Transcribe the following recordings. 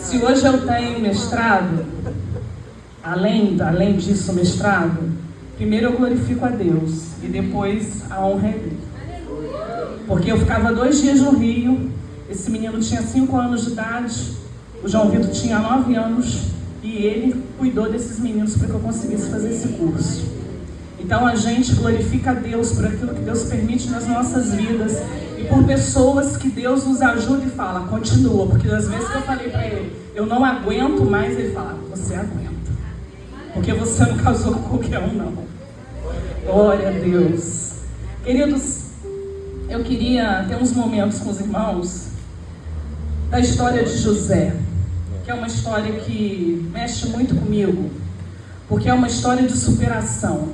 Se hoje eu tenho mestrado, além disso, mestrado, primeiro eu glorifico a Deus e depois a honra é dele. Porque eu ficava 2 dias no Rio, esse menino tinha 5 anos de idade, o João Vitor tinha 9 anos e ele cuidou desses meninos para que eu conseguisse fazer esse curso. Então a gente glorifica a Deus por aquilo que Deus permite nas nossas vidas e por pessoas que Deus nos ajuda e fala, continua, porque às vezes que eu falei para ele, eu não aguento mais, ele fala, você aguenta, porque você não casou com qualquer um não. Glória a Deus. Queridos, eu queria ter uns momentos com os irmãos da história de José, que é uma história que mexe muito comigo, porque é uma história de superação.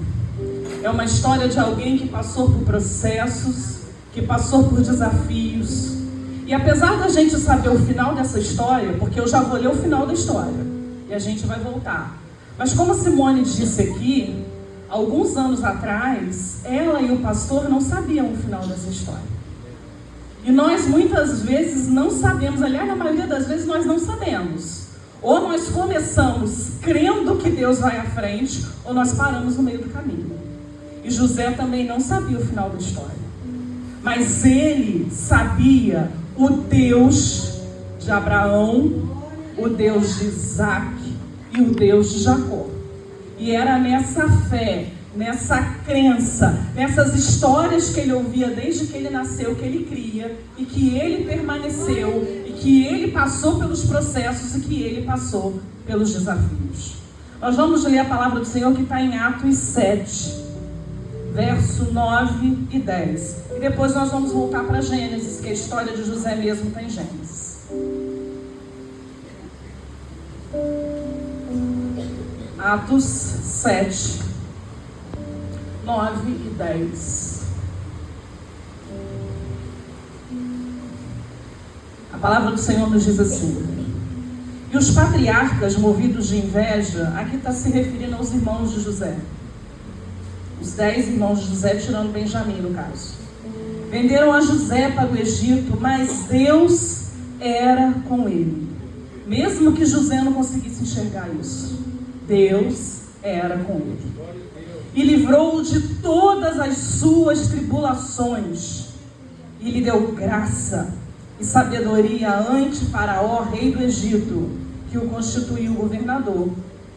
É uma história de alguém que passou por processos, que passou por desafios. E apesar da gente saber o final dessa história, porque eu já vou ler o final da história, e a gente vai voltar. Mas como a Simone disse aqui, alguns anos atrás, ela e o pastor não sabiam o final dessa história. E nós muitas vezes não sabemos, aliás, na maioria das vezes nós não sabemos. Ou nós começamos crendo que Deus vai à frente, ou nós paramos no meio do caminho. E José também não sabia o final da história. Mas ele sabia o Deus de Abraão, o Deus de Isaac e o Deus de Jacó. E era nessa fé, nessa crença, nessas histórias que ele ouvia desde que ele nasceu, que ele cria, e que ele permaneceu, e que ele passou pelos processos, e que ele passou pelos desafios. Nós vamos ler a palavra do Senhor que está em Atos 7, verso 9 e 10. E depois nós vamos voltar para Gênesis, que a história de José mesmo está em Gênesis. Atos 7, 9 e 10. A palavra do Senhor nos diz assim: e os patriarcas, movidos de inveja, aqui está se referindo aos irmãos de José, os 10 irmãos de José, tirando Benjamim no caso, venderam a José para o Egito, mas Deus era com ele. Mesmo que José não conseguisse enxergar isso, Deus era com ele. E livrou-o de todas as suas tribulações, e lhe deu graça e sabedoria ante Faraó, rei do Egito, que o constituiu governador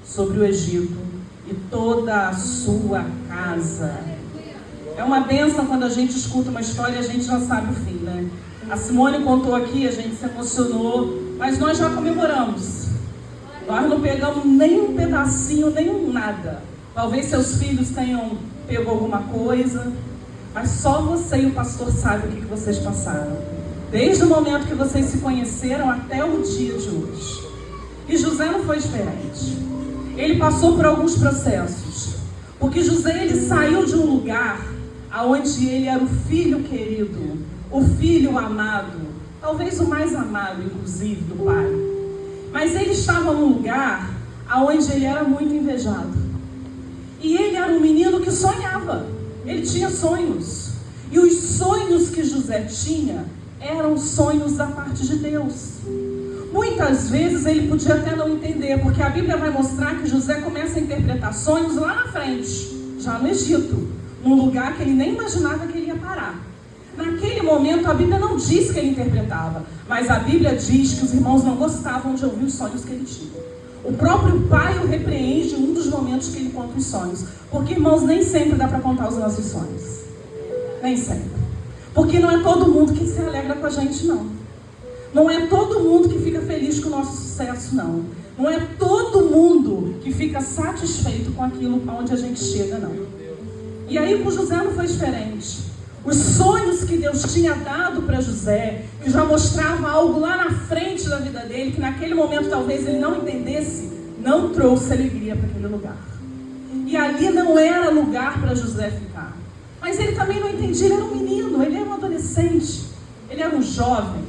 sobre o Egito e toda a sua casa. É uma bênção quando a gente escuta uma história e a gente já sabe o fim, né? A Simone contou aqui, a gente se emocionou, mas nós já comemoramos. Nós não pegamos nem um pedacinho, nem um nada. Talvez seus filhos tenham pego alguma coisa, mas só você e o pastor sabem o que vocês passaram. Desde o momento que vocês se conheceram até o dia de hoje. E José não foi diferente. Ele passou por alguns processos. Porque José, ele saiu de um lugar onde ele era o filho querido, o filho amado, talvez o mais amado, inclusive, do pai. Mas ele estava num lugar onde ele era muito invejado. E ele era um menino que sonhava. Ele tinha sonhos. E os sonhos que José tinha eram sonhos da parte de Deus. Muitas vezes ele podia até não entender, porque a Bíblia vai mostrar que José começa a interpretar sonhos lá na frente, já no Egito, num lugar que ele nem imaginava que ele ia parar. Naquele momento a Bíblia não diz que ele interpretava, mas a Bíblia diz que os irmãos não gostavam de ouvir os sonhos que ele tinha. O próprio pai o repreende em um dos momentos que ele conta os sonhos, porque, irmãos, nem sempre dá para contar os nossos sonhos. Nem sempre. Porque não é todo mundo que se alegra com a gente, não. Não é todo mundo que fica feliz com o nosso sucesso, não. Não é todo mundo que fica satisfeito com aquilo aonde a gente chega, não. E aí com José não foi diferente. Os sonhos que Deus tinha dado para José, que já mostrava algo lá na frente da vida dele, que naquele momento talvez ele não entendesse, não trouxe alegria para aquele lugar. E ali não era lugar para José ficar. Mas ele também não entendia, ele era um menino, ele era um adolescente, ele era um jovem.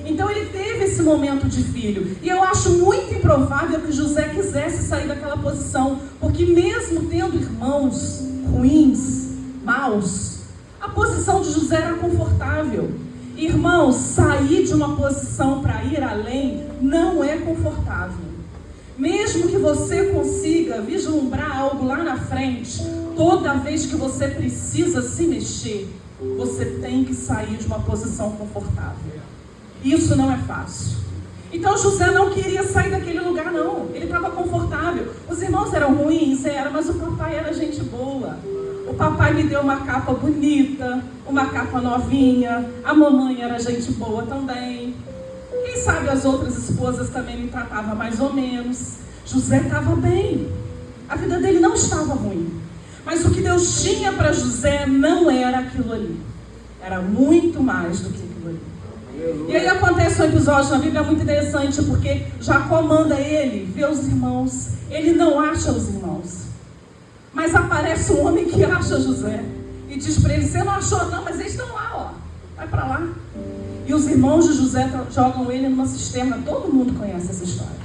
Então ele teve esse momento de filho. E eu acho muito improvável que José quisesse sair daquela posição, porque mesmo tendo irmãos ruins, maus, a posição de José era confortável. Irmãos, sair de uma posição para ir além não é confortável. Mesmo que você consiga vislumbrar algo lá na frente, toda vez que você precisa se mexer, você tem que sair de uma posição confortável. Isso não é fácil. Então José não queria sair daquele lugar, não. Ele estava confortável. Os irmãos eram ruins, mas o papai era gente boa. O papai me deu uma capa bonita, uma capa novinha. A mamãe era gente boa também. Quem sabe as outras esposas também me tratavam mais ou menos. José estava bem. A vida dele não estava ruim. Mas o que Deus tinha para José não era aquilo ali. Era muito mais do que aquilo ali. E aí acontece um episódio na Bíblia muito interessante, porque Jacó manda ele ver os irmãos. Ele não acha os irmãos. Mas aparece um homem que acha José. E diz para ele, você não achou não, mas eles estão lá, ó. Vai para lá. E os irmãos de José jogam ele numa cisterna. Todo mundo conhece essa história.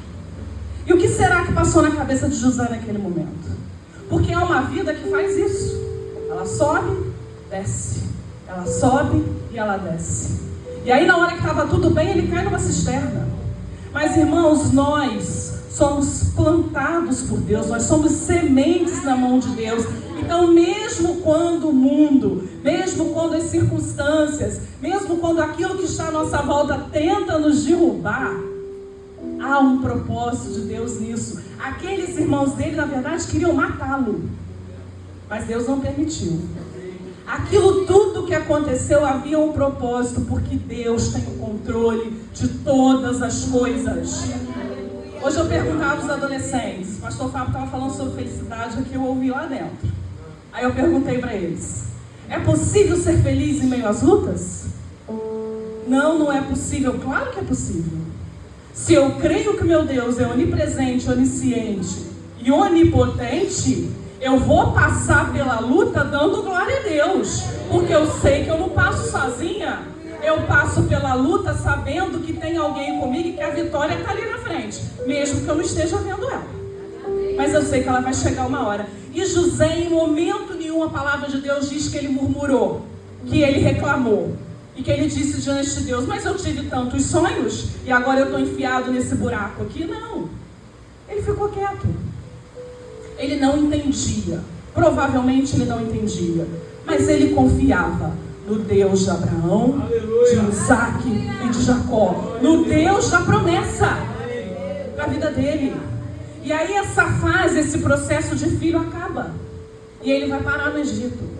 E o que será que passou na cabeça de José naquele momento? Porque é uma vida que faz isso. Ela sobe, desce. Ela sobe e ela desce. E aí na hora que estava tudo bem, ele cai numa cisterna. Mas irmãos, nós somos plantados por Deus. Nós somos sementes na mão de Deus. Então mesmo quando o mundo, mesmo quando as circunstâncias, mesmo quando aquilo que está à nossa volta tenta nos derrubar, há um propósito de Deus nisso. Aqueles irmãos dele, na verdade, queriam matá-lo. Mas Deus não permitiu. Aquilo tudo que aconteceu havia um propósito, porque Deus tem o controle de todas as coisas. Hoje eu perguntava aos adolescentes, o pastor Fábio estava falando sobre felicidade aqui, eu ouvi lá dentro. Aí eu perguntei para eles, é possível ser feliz em meio às lutas? Não, não é possível. Claro que é possível. Se eu creio que meu Deus é onipresente, onisciente e onipotente, eu vou passar pela luta dando glória a Deus, porque eu sei que eu não passo sozinha. Eu passo pela luta sabendo que tem alguém comigo e que a vitória está ali na frente, mesmo que eu não esteja vendo ela. Mas eu sei que ela vai chegar uma hora. E José, em momento nenhum, a palavra de Deus diz que ele murmurou, que ele reclamou. E que ele disse diante de Deus, mas eu tive tantos sonhos e agora eu estou enfiado nesse buraco aqui. Não. Ele ficou quieto. Ele não entendia. Provavelmente ele não entendia. Mas ele confiava no Deus de Abraão, de Isaac e de Jacó. No Deus da promessa da vida dele. E aí essa fase, esse processo de filho acaba. E ele vai parar no Egito.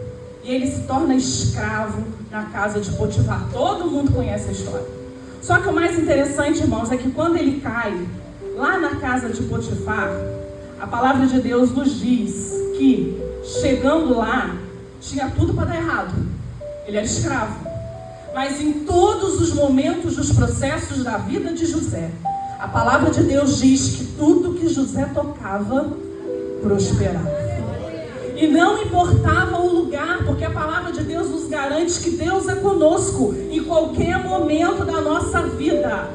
E ele se torna escravo na casa de Potifar. Todo mundo conhece a história. Só que o mais interessante, irmãos, é que quando ele cai lá na casa de Potifar, a palavra de Deus nos diz que, chegando lá, tinha tudo para dar errado. Ele era escravo. Mas em todos os momentos dos processos da vida de José, a palavra de Deus diz que tudo que José tocava, prosperava. E não importava o lugar, porque a palavra de Deus nos garante que Deus é conosco em qualquer momento da nossa vida.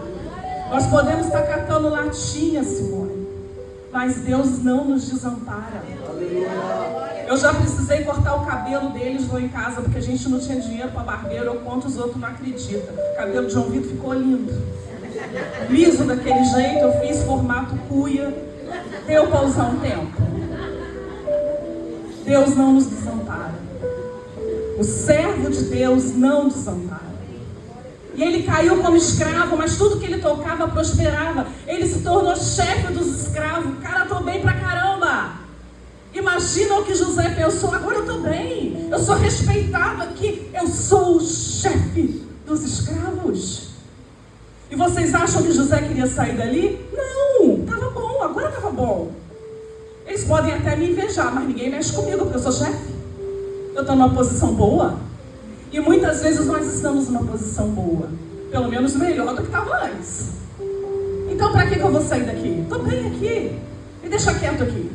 Nós podemos estar catando latinha, Simone, mas Deus não nos desampara. Eu já precisei cortar o cabelo deles lá em casa, porque a gente não tinha dinheiro para barbeiro, eu conto, os outros não acreditam. O cabelo de João Vitor ficou lindo. Liso daquele jeito, eu fiz formato cuia. Deu para usar um tempo. Deus não nos desampara. O servo de Deus não desampara. E ele caiu como escravo, mas tudo que ele tocava prosperava. Ele se tornou chefe dos escravos. Cara, eu tô bem pra caramba. Imagina o que José pensou. Agora eu tô bem. Eu sou respeitado aqui. Eu sou o chefe dos escravos. E vocês acham que José queria sair dali? Não, tava bom, agora tava bom. Eles podem até me invejar, mas ninguém mexe comigo, porque eu sou chefe. Eu estou numa posição boa. E muitas vezes nós estamos numa posição boa. Pelo menos melhor do que estava antes. Então para que eu vou sair daqui? Estou bem aqui. Me deixa quieto aqui.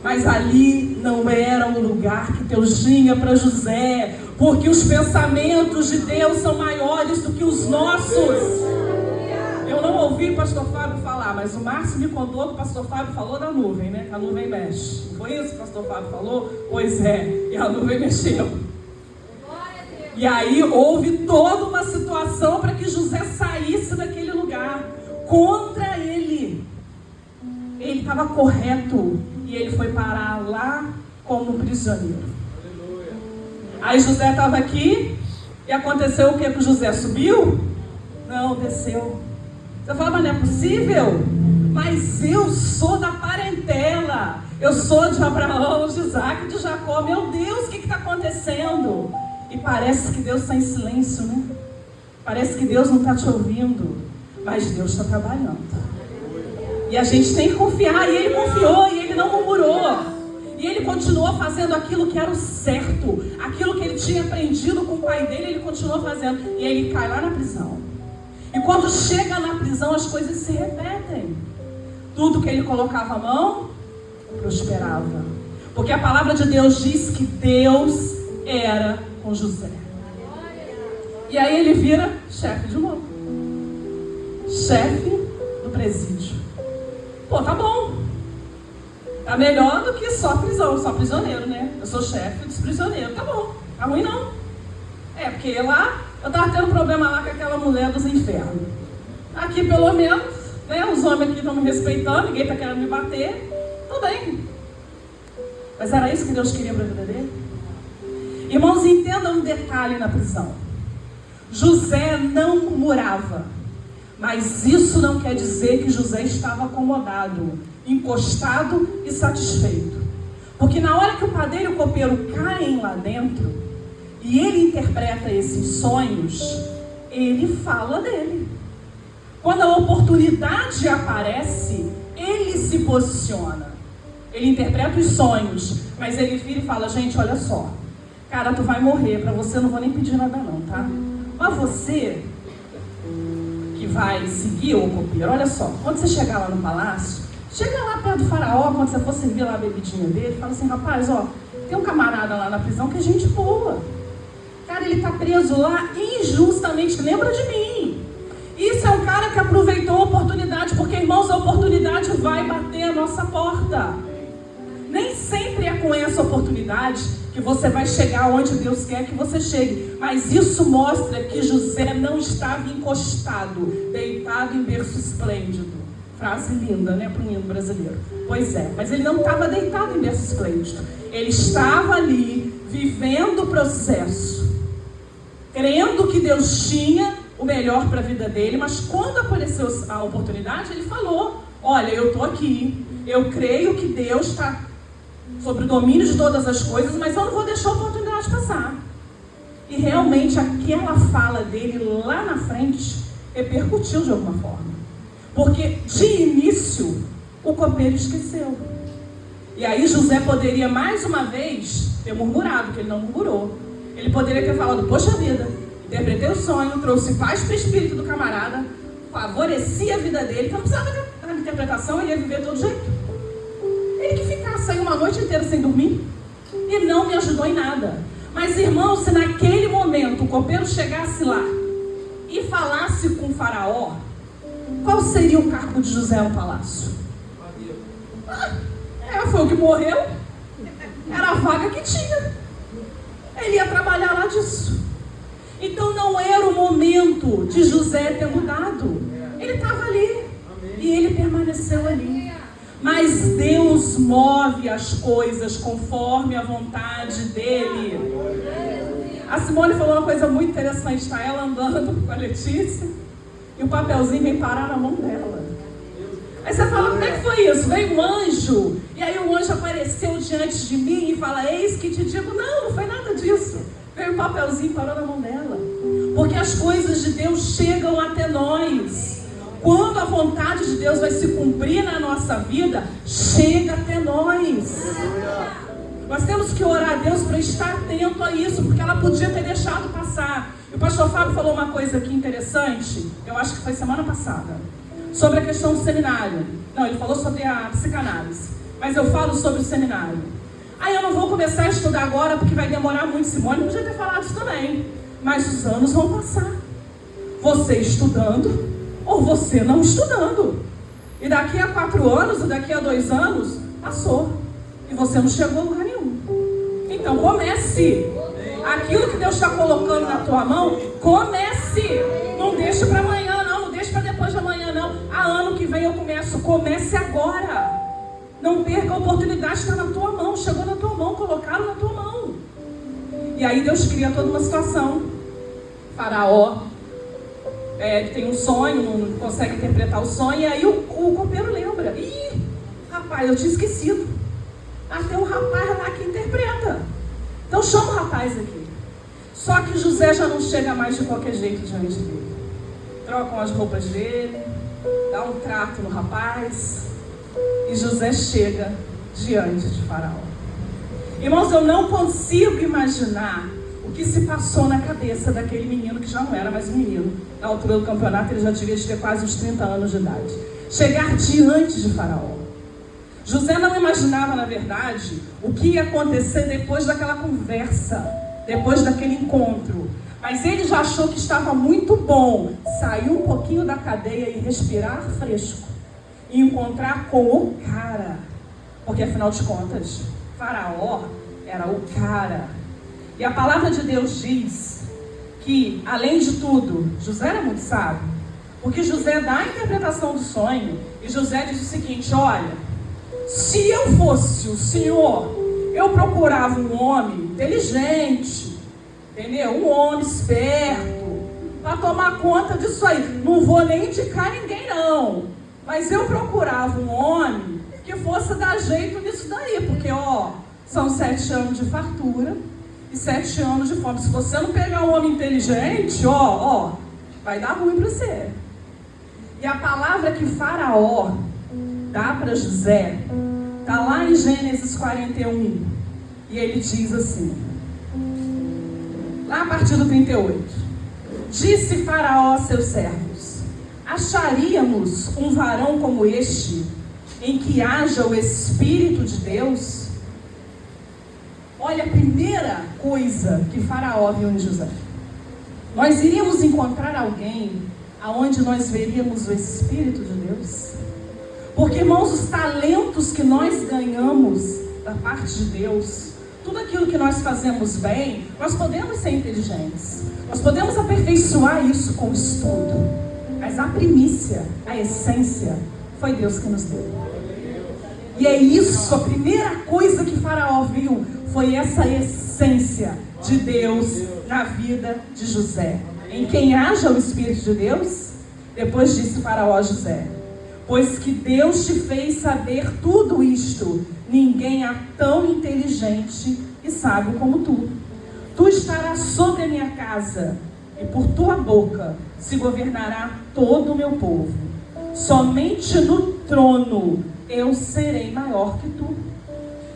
Mas ali não era o lugar que Deus tinha para José. Porque os pensamentos de Deus são maiores do que os nossos. Eu não ouvi o pastor Fábio falar, mas o Márcio me contou que o pastor Fábio falou da nuvem, né? Que a nuvem mexe. Foi isso que o pastor Fábio falou? Pois é, e a nuvem mexeu. E aí houve toda uma situação para que José saísse daquele lugar contra ele. Ele estava correto e ele foi parar lá como prisioneiro. Aí José estava aqui e aconteceu o que com José? Subiu? Não, desceu. Você fala, mas não é possível? Mas eu sou da parentela. Eu sou de Abraão, de Isaac, de Jacó. Meu Deus, o que está acontecendo? E parece que Deus está em silêncio, né? Parece que Deus não está te ouvindo. Mas Deus está trabalhando. E a gente tem que confiar. E ele confiou, e ele não murmurou. E ele continuou fazendo aquilo que era o certo. Aquilo que ele tinha aprendido com o pai dele, ele continuou fazendo. E ele cai lá na prisão. E quando chega na prisão, as coisas se repetem. Tudo que ele colocava a mão, prosperava. Porque a palavra de Deus diz que Deus era com José. E aí ele vira chefe de novo. Chefe do presídio. Pô, tá bom. Tá melhor do que só prisão, só prisioneiro, né? Eu sou chefe dos prisioneiros. Tá bom, tá ruim não. É, porque lá eu tava tendo problema lá com aquela mulher dos infernos. Aqui pelo menos, né? Os homens aqui estão me respeitando, ninguém tá querendo me bater. Tudo bem. Mas era isso que Deus queria para a vida dele? Irmãos, entendam um detalhe na prisão. José não murmurava. Mas isso não quer dizer que José estava acomodado, encostado e satisfeito. Porque na hora que o padeiro e o copeiro caem lá dentro, e ele interpreta esses sonhos, ele fala dele. Quando a oportunidade aparece, ele se posiciona. Ele interpreta os sonhos, mas ele vira e fala, gente, olha só. Cara, tu vai morrer, pra você eu não vou nem pedir nada não, tá? Mas você que vai seguir o copeiro, olha só, quando você chegar lá no palácio, chega lá perto do faraó, quando você for servir lá a bebidinha dele, fala assim, rapaz, ó, tem um camarada lá na prisão que é gente boa. Cara, ele tá preso lá injustamente, lembra de mim. Isso é um cara que aproveitou a oportunidade, porque, irmãos, a oportunidade vai bater a nossa porta. Nem sempre é com essa oportunidade que você vai chegar onde Deus quer que você chegue. Mas isso mostra que José não estava encostado, deitado em berço esplêndido. Frase linda, né, para um hino brasileiro. Pois é, mas ele não estava deitado em berço esplêndido. Ele estava ali, vivendo o processo, crendo que Deus tinha o melhor para a vida dele. Mas quando apareceu a oportunidade, ele falou, olha, eu estou aqui, eu creio que Deus está sobre o domínio de todas as coisas, mas eu não vou deixar a oportunidade passar. E realmente aquela fala dele lá na frente repercutiu de alguma forma. Porque de início o copeiro esqueceu. E aí José poderia mais uma vez ter murmurado, que ele não murmurou. Ele poderia ter falado, poxa vida, interpretei o sonho, trouxe paz para o espírito do camarada, favorecia a vida dele, então não precisava da interpretação, ele ia viver de todo jeito. Ele que ficasse aí uma noite inteira sem dormir e não me ajudou em nada. Mas, irmão, se naquele momento o copeiro chegasse lá e falasse com o faraó, qual seria o cargo de José no palácio? Foi o que morreu. Era a vaga que tinha. Ele ia trabalhar lá disso. Então não era o momento de José ter mudado. Ele estava ali e ele permaneceu ali. Mas Deus move as coisas conforme a vontade dele. A Simone falou uma coisa muito interessante. Está ela andando com a Letícia e o papelzinho vem parar na mão dela. Aí você fala, como é que foi isso? Veio um anjo, e aí o anjo apareceu diante de mim e fala, eis que te digo. Não foi nada disso. Veio um papelzinho e parou na mão dela. Porque as coisas de Deus chegam até nós. Quando a vontade de Deus vai se cumprir na nossa vida, chega até nós. Nós temos que orar a Deus para estar atento a isso, porque ela podia ter deixado passar. E o pastor Fábio falou uma coisa aqui interessante, eu acho que foi semana passada, sobre a questão do seminário. Não, ele falou sobre a psicanálise, mas eu falo sobre o seminário. Aí eu não vou começar a estudar agora, porque vai demorar muito. Simone podia ter falado isso também. Mas os anos vão passar. Você estudando, ou você não estudando. E daqui a 4 anos, ou daqui a 2 anos, passou. E você não chegou a lugar nenhum. Então comece Aquilo que Deus está colocando na tua mão, comece. Não deixe para amanhã, não deixe para depois de amanhã, não. Ano que vem eu começo. Comece agora. Não perca a oportunidade, está na tua mão. Chegou na tua mão, colocaram na tua mão. E aí Deus cria toda uma situação. Faraó tem um sonho, não consegue interpretar o sonho. E aí o copeiro lembra. Ih, rapaz, eu tinha esquecido. Tem um rapaz lá que interpreta. Então chama o rapaz aqui. Só que José já não chega mais de qualquer jeito diante dele. Trocam as roupas dele, dá um trato no rapaz, e José chega diante de Faraó. Irmãos, eu não consigo imaginar o que se passou na cabeça daquele menino, que já não era mais um menino. Na altura do campeonato ele já devia ter quase uns 30 anos de idade. Chegar diante de Faraó. José não imaginava, na verdade, o que ia acontecer depois daquela conversa, depois daquele encontro. Mas ele já achou que estava muito bom sair um pouquinho da cadeia e respirar fresco. E encontrar com o cara. Porque, afinal de contas, Faraó era o cara. E a palavra de Deus diz que, além de tudo, José era muito sábio. Porque José dá a interpretação do sonho. E José diz o seguinte: olha, se eu fosse o Senhor, eu procurava um homem inteligente, entendeu? Um homem esperto, para tomar conta disso aí. Não vou nem indicar ninguém, não. Mas eu procurava um homem que fosse dar jeito nisso daí. Porque, são 7 anos de fartura e 7 anos de fome. Se você não pegar um homem inteligente, vai dar ruim para você. E a palavra que Faraó dá para José está lá em Gênesis 41. E ele diz assim, lá a partir do 38. Disse Faraó a seus servos: acharíamos um varão como este, em que haja o Espírito de Deus? Olha a primeira coisa que Faraó viu em José. Nós iríamos encontrar alguém aonde nós veríamos o Espírito de Deus? Porque, irmãos, os talentos que nós ganhamos da parte de Deus, tudo aquilo que nós fazemos bem, nós podemos ser inteligentes. Nós podemos aperfeiçoar isso com o estudo. Mas a primícia, a essência, foi Deus que nos deu. E é isso, a primeira coisa que Faraó viu foi essa essência de Deus na vida de José. Em quem haja o Espírito de Deus, depois disse Faraó a José: pois que Deus te fez saber tudo isto, ninguém é tão inteligente e sábio como tu. Tu estarás sobre a minha casa, e por tua boca se governará todo o meu povo. Somente no trono eu serei maior que tu.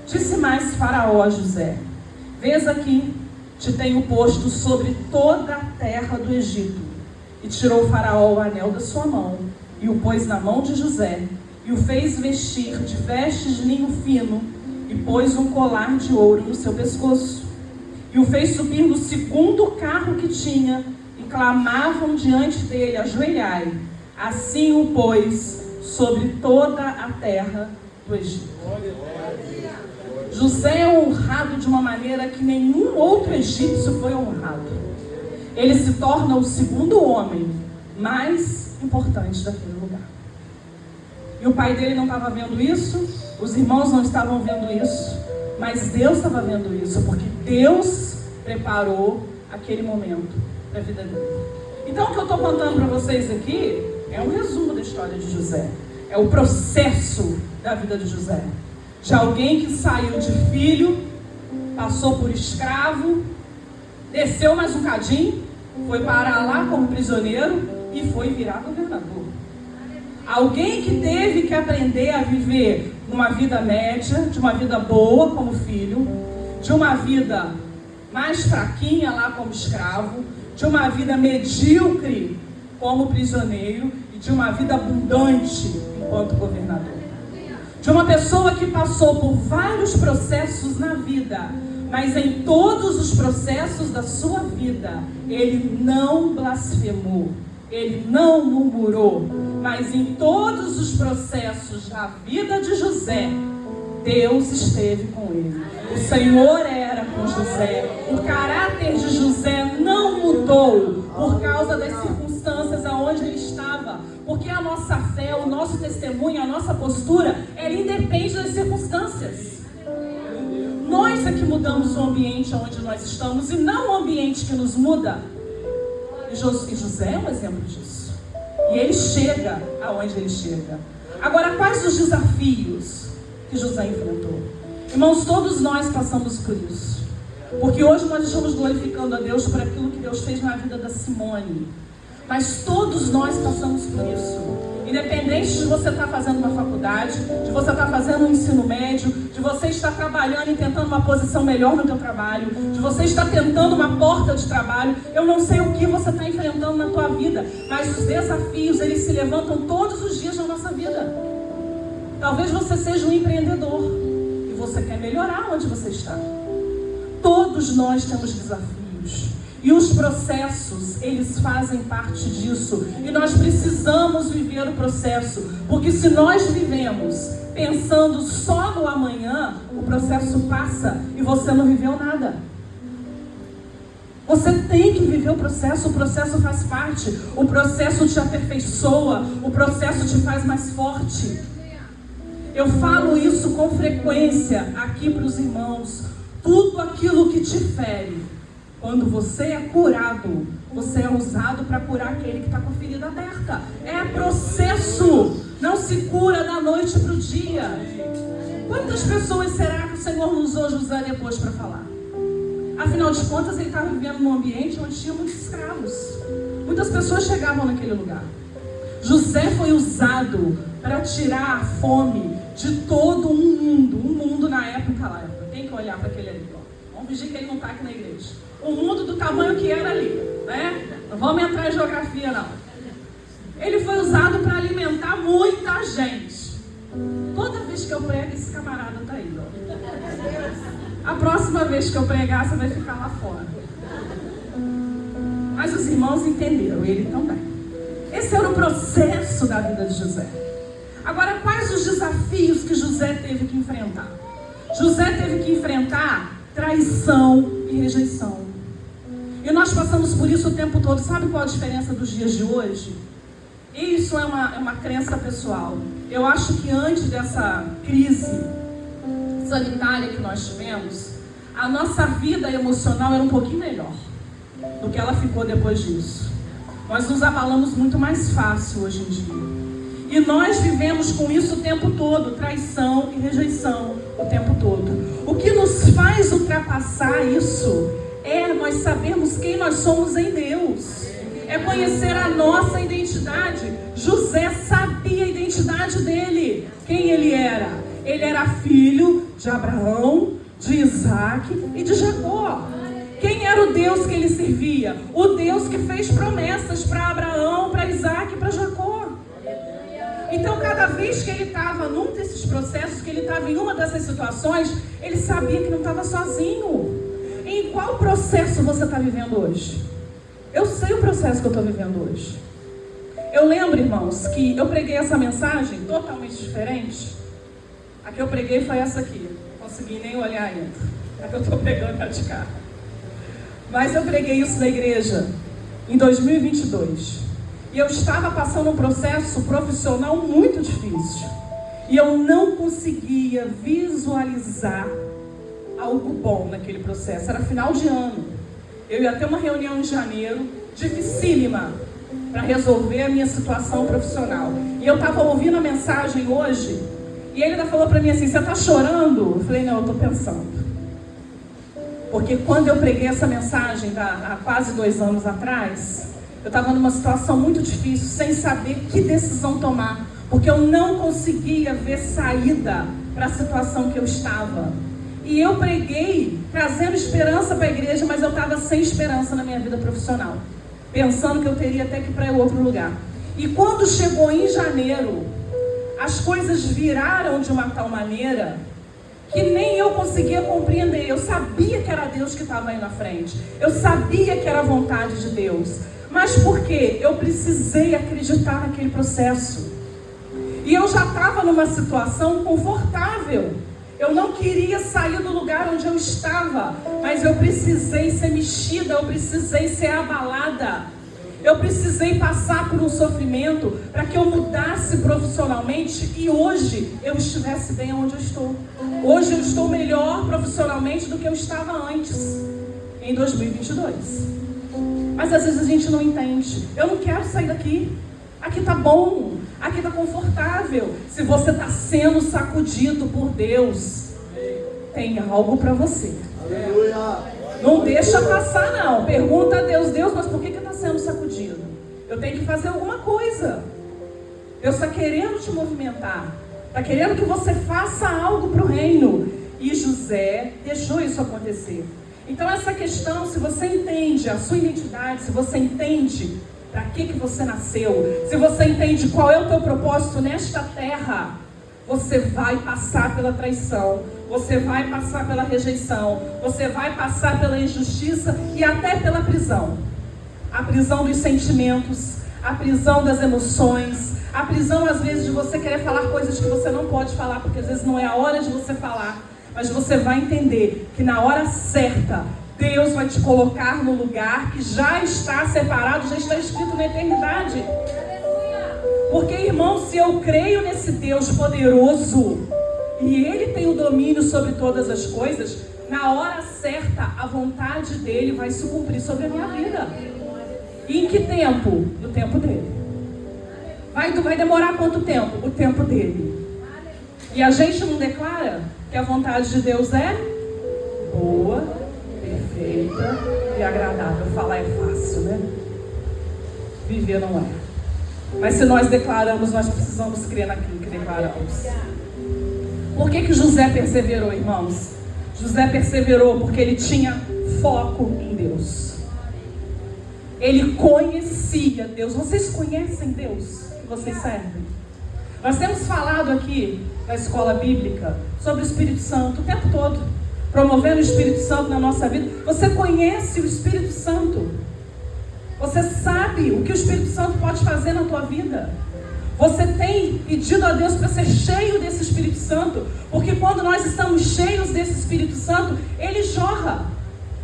Disse mais Faraó a José: vês aqui, te tenho posto sobre toda a terra do Egito. E tirou Faraó o anel da sua mão, e o pôs na mão de José, e o fez vestir de vestes de linho fino, e pôs um colar de ouro no seu pescoço. E o fez subir no segundo carro que tinha, e clamavam diante dele: ajoelhai. Assim o pôs sobre toda a terra do Egito. José é honrado de uma maneira que nenhum outro egípcio foi honrado. Ele se torna o segundo homem mais importante daquele lugar. E o pai dele não estava vendo isso, os irmãos não estavam vendo isso, mas Deus estava vendo isso, porque Deus preparou aquele momento para a vida dele. Então o que eu estou contando para vocês aqui é um resumo da história de José. É o processo da vida de José. De alguém que saiu de filho, passou por escravo, desceu mais um cadinho, foi parar lá como prisioneiro e foi virar governador. Alguém que teve que aprender a viver uma vida média, de uma vida boa como filho, de uma vida mais fraquinha lá como escravo, de uma vida medíocre como prisioneiro e de uma vida abundante enquanto governador. De uma pessoa que passou por vários processos na vida, mas em todos os processos da sua vida, ele não blasfemou, ele não murmurou, mas em todos os processos da vida de José, Deus esteve com ele. O Senhor era com José. O caráter de José não mudou por causa das circunstâncias aonde ele estava. Porque a nossa fé, o nosso testemunho, a nossa postura, ela independe das circunstâncias. Nós é que mudamos o ambiente onde nós estamos e não o ambiente que nos muda. E José é um exemplo disso. E ele chega aonde ele chega. Agora, quais os desafios que José enfrentou? Irmãos, todos nós passamos por isso. Porque hoje nós estamos glorificando a Deus por aquilo que Deus fez na vida da Simone. Mas todos nós passamos por isso. Independente de você estar fazendo uma faculdade, de você estar fazendo um ensino médio, de você estar trabalhando e tentando uma posição melhor no teu trabalho, de você estar tentando uma porta de trabalho, eu não sei o que você está enfrentando na tua vida, mas os desafios, eles se levantam todos os dias na nossa vida. Talvez você seja um empreendedor e você quer melhorar onde você está. Todos nós temos desafios. E os processos, eles fazem parte disso. E nós precisamos viver o processo. Porque se nós vivemos pensando só no amanhã, o processo passa e você não viveu nada. Você tem que viver o processo faz parte. O processo te aperfeiçoa, o processo te faz mais forte. Eu falo isso com frequência aqui para os irmãos. Tudo aquilo que te fere, quando você é curado, você é usado para curar aquele que está com a ferida aberta. É processo. Não se cura da noite para o dia. Quantas pessoas será que o Senhor usou José depois para falar? Afinal de contas, ele estava vivendo num ambiente onde tinha muitos escravos. Muitas pessoas chegavam naquele lugar. José foi usado para tirar a fome de todo um mundo na época lá. Tem que olhar para aquele ali, ó. Vamos fingir que ele não está aqui na igreja. O mundo do tamanho que era ali, né? Não vamos entrar em geografia, não. Ele foi usado para alimentar muita gente. Toda vez que eu prego, esse camarada está aí, ó. A próxima vez que eu pregar, você vai ficar lá fora. Mas os irmãos entenderam, ele também. Esse era o processo da vida de José. Agora, quais os desafios que José teve que enfrentar? José teve que enfrentar traição e rejeição. E nós passamos por isso o tempo todo. Sabe qual a diferença dos dias de hoje? Isso é uma crença pessoal. Eu acho que antes dessa crise sanitária que nós tivemos, a nossa vida emocional era um pouquinho melhor do que ela ficou depois disso. Nós nos abalamos muito mais fácil hoje em dia. E nós vivemos com isso o tempo todo, traição e rejeição o tempo todo. O que nos faz ultrapassar isso é nós sabermos quem nós somos em Deus. É conhecer a nossa identidade. José sabia a identidade dele, quem ele era. Ele era filho de Abraão, de Isaac e de Jacó. Quem era o Deus que ele servia? O Deus que fez promessas para Abraão, para Isaac e para Jacó. Então, cada vez que ele estava num desses processos, que ele estava em uma dessas situações, ele sabia que não estava sozinho. Em qual processo você está vivendo hoje? Eu sei o processo que eu estou vivendo hoje. Eu lembro, irmãos, que eu preguei essa mensagem totalmente diferente. A que eu preguei foi essa aqui. Não consegui nem olhar ainda. A que eu estou pregando de cá. Mas eu preguei isso na igreja em 2022. E eu estava passando um processo profissional muito difícil. E eu não conseguia visualizar algo bom naquele processo. Era final de ano. Eu ia ter uma reunião em janeiro, dificílima, para resolver a minha situação profissional. E eu estava ouvindo a mensagem hoje, e ele ainda falou para mim assim, você está chorando? Eu falei, não, eu estou pensando. Porque quando eu preguei essa mensagem há quase 2 anos atrás, eu estava numa situação muito difícil, sem saber que decisão tomar, porque eu não conseguia ver saída para a situação que eu estava. E eu preguei, trazendo esperança para a igreja, mas eu estava sem esperança na minha vida profissional, pensando que eu teria até que ir para outro lugar. E quando chegou em janeiro, as coisas viraram de uma tal maneira que nem eu conseguia compreender. Eu sabia que era Deus que estava aí na frente, eu sabia que era a vontade de Deus, mas por quê? Eu precisei acreditar naquele processo. E eu já estava numa situação confortável. Eu não queria sair do lugar onde eu estava, mas eu precisei ser mexida, eu precisei ser abalada. Eu precisei passar por um sofrimento para que eu mudasse profissionalmente e hoje eu estivesse bem onde eu estou. Hoje eu estou melhor profissionalmente do que eu estava antes, em 2022. Mas às vezes a gente não entende. Eu não quero sair daqui. Aqui tá bom, aqui tá confortável. Se você está sendo sacudido por Deus, tem algo para você. Aleluia. Não deixa passar não. Pergunta a Deus, Deus, mas por que está sendo sacudido? Eu tenho que fazer alguma coisa. Deus está querendo te movimentar. Está querendo que você faça algo para o reino. E José deixou isso acontecer. Então essa questão, se você entende a sua identidade, se você entende para que você nasceu, se você entende qual é o teu propósito nesta terra, você vai passar pela traição, você vai passar pela rejeição, você vai passar pela injustiça e até pela prisão. A prisão dos sentimentos, a prisão das emoções, a prisão às vezes de você querer falar coisas que você não pode falar, porque às vezes não é a hora de você falar, mas você vai entender que na hora certa, Deus vai te colocar no lugar que já está separado, já está escrito na eternidade. Porque, irmão, se eu creio nesse Deus poderoso e Ele tem o domínio sobre todas as coisas, na hora certa a vontade dEle vai se cumprir sobre a minha vida. E em que tempo? No tempo dEle. Vai demorar quanto tempo? O tempo dEle. E a gente não declara que a vontade de Deus é boa, perfeita e agradável. Falar é fácil, né? Viver não é. Mas se nós declaramos, nós precisamos crer naquilo que declaramos. Por que José perseverou, irmãos? José perseverou porque ele tinha foco em Deus. Ele conhecia Deus. Vocês conhecem Deus que vocês servem? Nós temos falado aqui na escola bíblica sobre o Espírito Santo o tempo todo, promovendo o Espírito Santo na nossa vida. Você conhece o Espírito Santo? Você sabe o que o Espírito Santo pode fazer na tua vida? Você tem pedido a Deus para ser cheio desse Espírito Santo? Porque quando nós estamos cheios desse Espírito Santo, Ele jorra.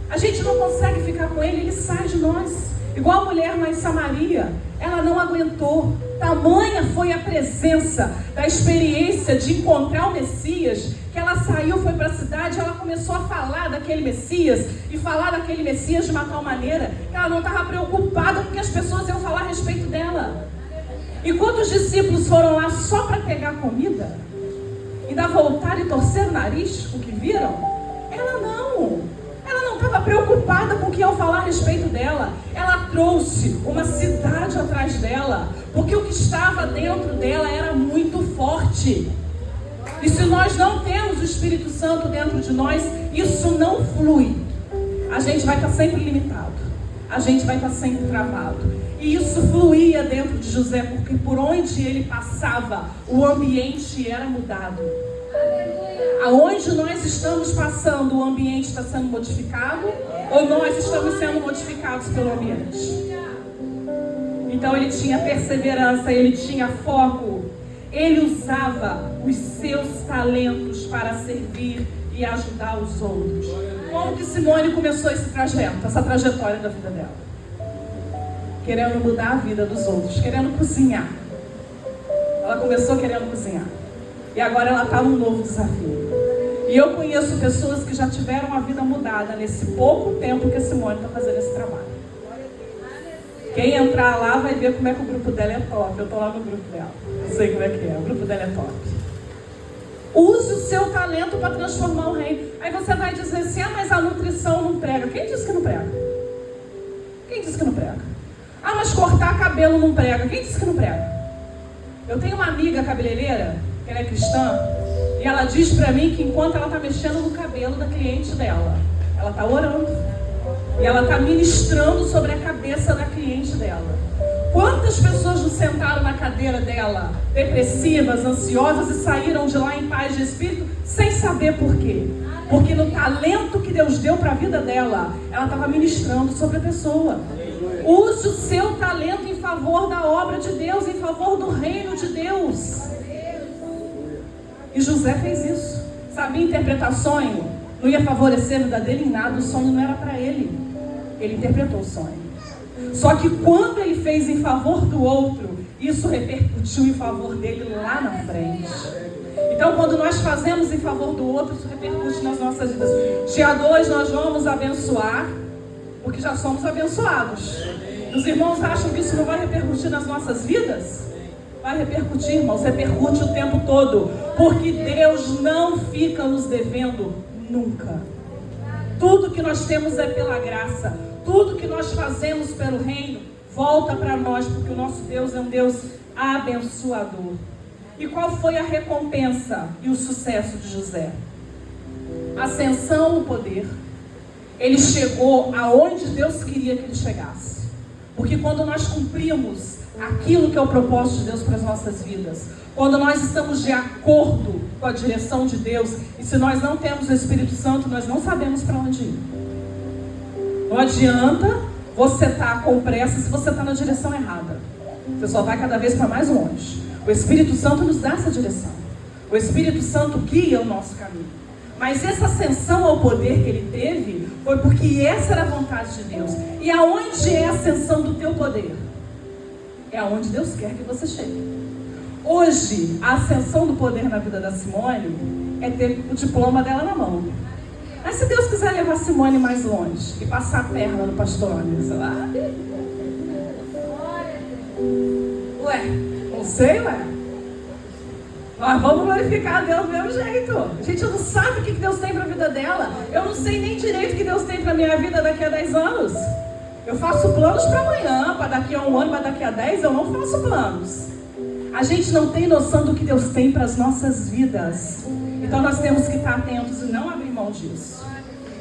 A gente não consegue ficar com Ele, Ele sai de nós. Igual a mulher lá em Samaria, ela não aguentou. Tamanha foi a presença da experiência de encontrar o Messias, que ela saiu, foi para a cidade, ela começou a falar daquele Messias, e falar daquele Messias de uma tal maneira, que ela não estava preocupada com que as pessoas iam falar a respeito dela. E quando os discípulos foram lá só para pegar comida, ainda voltaram e torceram o nariz com o que viram, ela não estava preocupada com o que iam falar a respeito dela. Ela trouxe uma cidade atrás dela, porque o que estava dentro dela era muito forte. E se nós não temos o Espírito Santo dentro de nós, isso não flui. A gente vai estar sempre limitado, a gente vai estar sempre travado. E isso fluía dentro de José, porque por onde ele passava, o ambiente era mudado. Aonde nós estamos passando, o ambiente está sendo modificado, ou nós estamos sendo modificados pelo ambiente? Então ele tinha perseverança, ele tinha foco, ele usava os seus talentos para servir e ajudar os outros. Como que Simone começou esse trajeto, essa trajetória da vida dela? Querendo mudar a vida dos outros, querendo cozinhar. Ela começou querendo cozinhar. E agora ela está num novo desafio. E eu conheço pessoas que já tiveram a vida mudada nesse pouco tempo que a Simone está fazendo esse trabalho. Quem entrar lá vai ver como é que o grupo dela é top. Eu estou lá no grupo dela. Eu sei como é que é. O grupo dela é top. Use o seu talento para transformar o reino. Aí você vai dizer assim, mas a nutrição não prega. Quem disse que não prega? Quem disse que não prega? Mas cortar cabelo não prega. Quem disse que não prega? Eu tenho uma amiga cabeleireira, que ela é cristã, e ela diz para mim que enquanto ela está mexendo no cabelo da cliente dela, ela está orando. E ela está ministrando sobre a cabeça da cliente dela. Quantas pessoas não sentaram na cadeira dela, depressivas, ansiosas, e saíram de lá em paz de espírito, sem saber por quê? Porque no talento que Deus deu para a vida dela, ela estava ministrando sobre a pessoa. Use o seu talento em favor da obra de Deus, em favor do reino de Deus. E José fez isso. sabia interpretar sonho, não ia favorecer a vida dele em nada, o sonho não era para ele. Ele interpretou o sonho. Só que quando ele fez em favor do outro, isso repercutiu em favor dele lá na frente. Então, quando nós fazemos em favor do outro, isso repercute nas nossas vidas. Dia 2 nós vamos abençoar, porque já somos abençoados. Os irmãos acham que isso não vai repercutir nas nossas vidas? Vai repercutir, irmãos, repercute o tempo todo. Porque Deus não fica nos devendo nunca. Tudo que nós temos é pela graça. Tudo que nós fazemos pelo reino volta para nós, porque o nosso Deus é um Deus abençoador. E qual foi a recompensa e o sucesso de José? Ascensão no poder. Ele chegou aonde Deus queria que ele chegasse. Porque quando nós cumprimos aquilo que é o propósito de Deus para as nossas vidas, quando nós estamos de acordo com a direção de Deus, e se nós não temos o Espírito Santo, nós não sabemos para onde ir. Não adianta você estar com pressa se você está na direção errada. Você só vai cada vez para mais longe. O Espírito Santo nos dá essa direção. O Espírito Santo guia o nosso caminho. Mas essa ascensão ao poder que ele teve foi porque essa era a vontade de Deus. E aonde é a ascensão do teu poder? É aonde Deus quer que você chegue. Hoje, a ascensão do poder na vida da Simone é ter o diploma dela na mão. Mas se Deus quiser levar a Simone mais longe e passar a perna no pastor Anderson lá, não sei, nós vamos glorificar a Deus do mesmo jeito. A gente não sabe o que Deus tem para a vida dela. Eu não sei nem direito o que Deus tem para a minha vida daqui a 10 anos. Eu faço planos para amanhã, para daqui a 1 ano, para daqui a 10, eu não faço planos. A gente não tem noção do que Deus tem para as nossas vidas. Então nós temos que estar atentos e não abrir mão disso.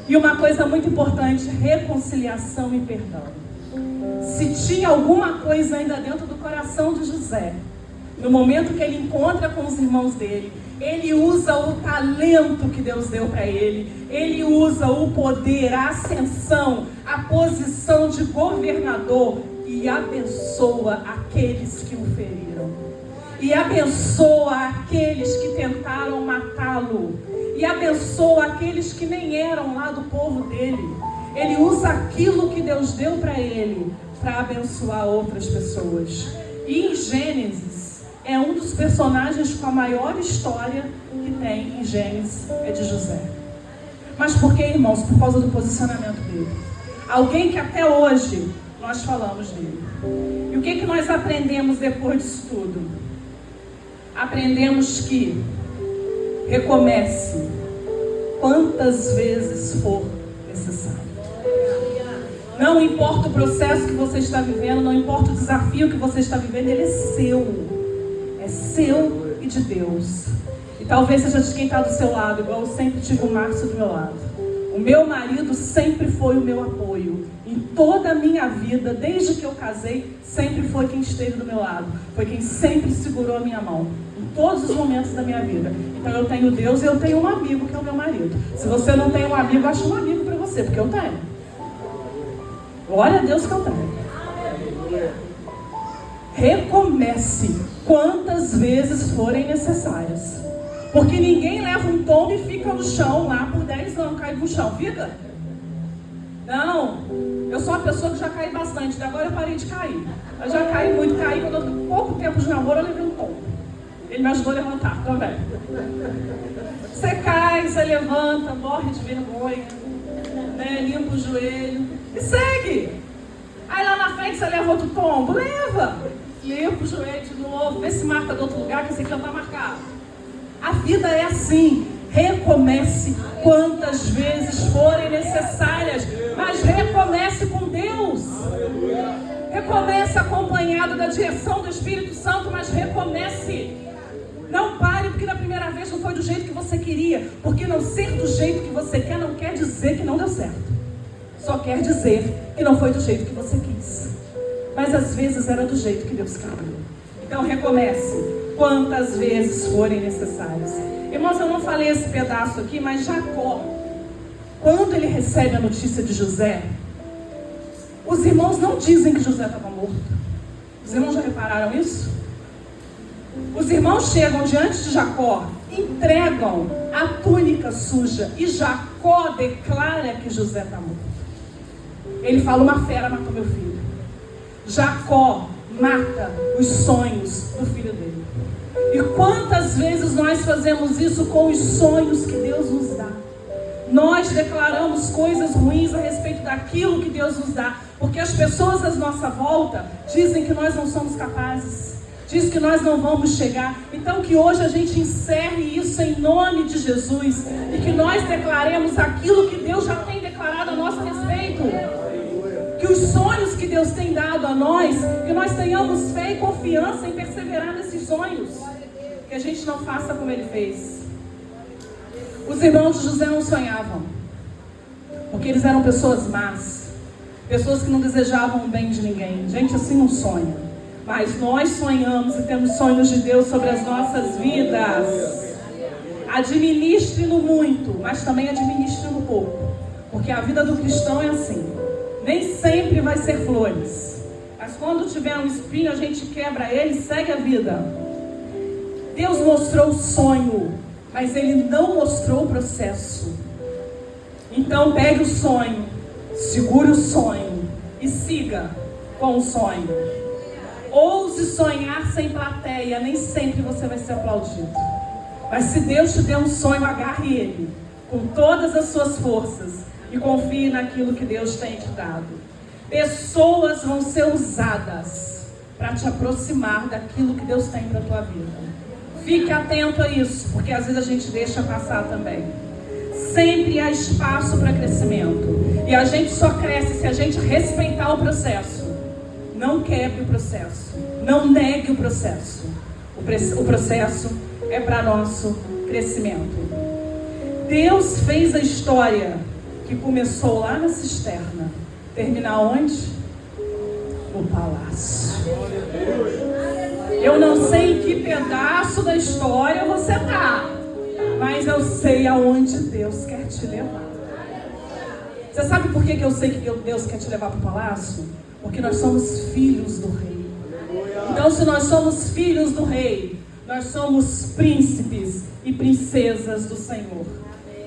E uma coisa muito importante, reconciliação e perdão. Se tinha alguma coisa ainda dentro do coração de José, no momento que ele encontra com os irmãos dele, ele usa o talento que Deus deu para ele, ele usa o poder, a ascensão, a posição de governador e abençoa aqueles que o feriram. E abençoa aqueles que tentaram matá-lo. E abençoa aqueles que nem eram lá do povo dele. Ele usa aquilo que Deus deu para ele para abençoar outras pessoas. E em Gênesis, é um dos personagens com a maior história que tem em Gênesis, é de José. Mas por que, irmãos? Por causa do posicionamento dele. Alguém que até hoje nós falamos dele. E o que nós aprendemos depois disso tudo? Aprendemos que recomece quantas vezes for necessário. Não importa o processo que você está vivendo, não importa o desafio que você está vivendo, ele é seu. É seu e de Deus. E talvez seja de quem está do seu lado, igual eu sempre tive o Márcio do meu lado. O meu marido sempre foi o meu apoio. Em toda a minha vida, desde que eu casei, sempre foi quem esteve do meu lado. Foi quem sempre segurou a minha mão. Em todos os momentos da minha vida. Então eu tenho Deus e eu tenho um amigo que é o meu marido. Se você não tem um amigo, acha um amigo para você, porque eu tenho. Glória a Deus que eu tenho. Recomece quantas vezes forem necessárias. Porque ninguém leva um tombo e fica no chão lá por 10 anos, cai no chão, fica? Não, eu sou uma pessoa que já caí bastante, agora eu parei de cair. Eu já caí muito, quando eu tenho pouco tempo de namoro, eu levei um tombo. Ele me ajudou a levantar também. Você cai, você levanta, morre de vergonha, né? Limpa o joelho e segue. Aí lá na frente você leva outro tombo, leva. Limpa o joelho de novo, vê se marca de outro lugar, que esse aqui não está marcado. A vida é assim, recomece quantas vezes forem necessárias, mas recomece com Deus. Recomece acompanhado da direção do Espírito Santo, mas recomece. Não pare porque na primeira vez não foi do jeito que você queria, porque não ser do jeito que você quer não quer dizer que não deu certo. Só quer dizer que não foi do jeito que você quis. Mas às vezes era do jeito que Deus queria. Então recomece quantas vezes forem necessárias. Irmãos, eu não falei esse pedaço aqui, mas Jacó, quando ele recebe a notícia de José, os irmãos não dizem que José estava morto. Os irmãos já repararam isso? Os irmãos chegam diante de Jacó, entregam a túnica suja e Jacó declara que José está morto. Ele fala: uma fera matou meu filho. Jacó mata os sonhos do filho dele. E quantas vezes nós fazemos isso com os sonhos que Deus nos dá? Nós declaramos coisas ruins a respeito daquilo que Deus nos dá, porque as pessoas à nossa volta dizem que nós não somos capazes, dizem que nós não vamos chegar. Então que hoje a gente encerre isso em nome de Jesus e que nós declaremos aquilo que Deus já tem declarado a nosso respeito. Que os sonhos que Deus tem dado a nós, que nós tenhamos fé e confiança em perseverar nesses sonhos. Que a gente não faça como ele fez. Os irmãos de José não sonhavam, porque eles eram pessoas más, pessoas que não desejavam o bem de ninguém. Gente assim não sonha. Mas nós sonhamos e temos sonhos de Deus sobre as nossas vidas. Administre no muito, mas também administre no pouco. Porque a vida do cristão é assim. Nem sempre vai ser flores. Mas quando tiver um espinho, a gente quebra ele e segue a vida. Deus mostrou o sonho, mas Ele não mostrou o processo. Então pegue o sonho, segure o sonho e siga com o sonho. Ouse sonhar sem plateia, nem sempre você vai ser aplaudido. Mas se Deus te deu um sonho, agarre ele com todas as suas forças e confie naquilo que Deus tem te dado. Pessoas vão ser usadas para te aproximar daquilo que Deus tem para a tua vida. Fique atento a isso, porque às vezes a gente deixa passar também. Sempre há espaço para crescimento. E a gente só cresce se a gente respeitar o processo. Não quebre o processo. Não negue o processo. O processo é para nosso crescimento. Deus fez a história que começou lá na cisterna terminar onde? No palácio. Eu não sei em que pedaço da história você está, mas eu sei aonde Deus quer te levar. Você sabe por que eu sei que Deus quer te levar para o palácio? Porque nós somos filhos do rei. Então, se nós somos filhos do rei, nós somos príncipes e princesas do Senhor.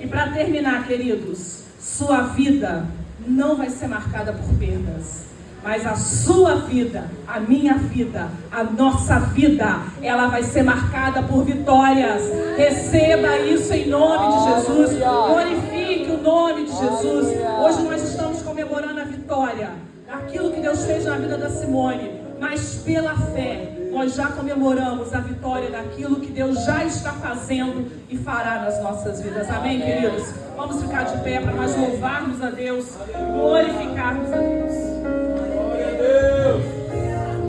E para terminar, queridos, sua vida não vai ser marcada por perdas. Mas a sua vida, a minha vida, a nossa vida, ela vai ser marcada por vitórias. Receba isso em nome de Jesus. Glorifique o nome de Jesus. Hoje nós estamos comemorando a vitória, aquilo que Deus fez na vida da Simone. Mas pela fé, nós já comemoramos a vitória daquilo que Deus já está fazendo e fará nas nossas vidas. Amém, queridos? Vamos ficar de pé para nós louvarmos a Deus, glorificarmos a Deus.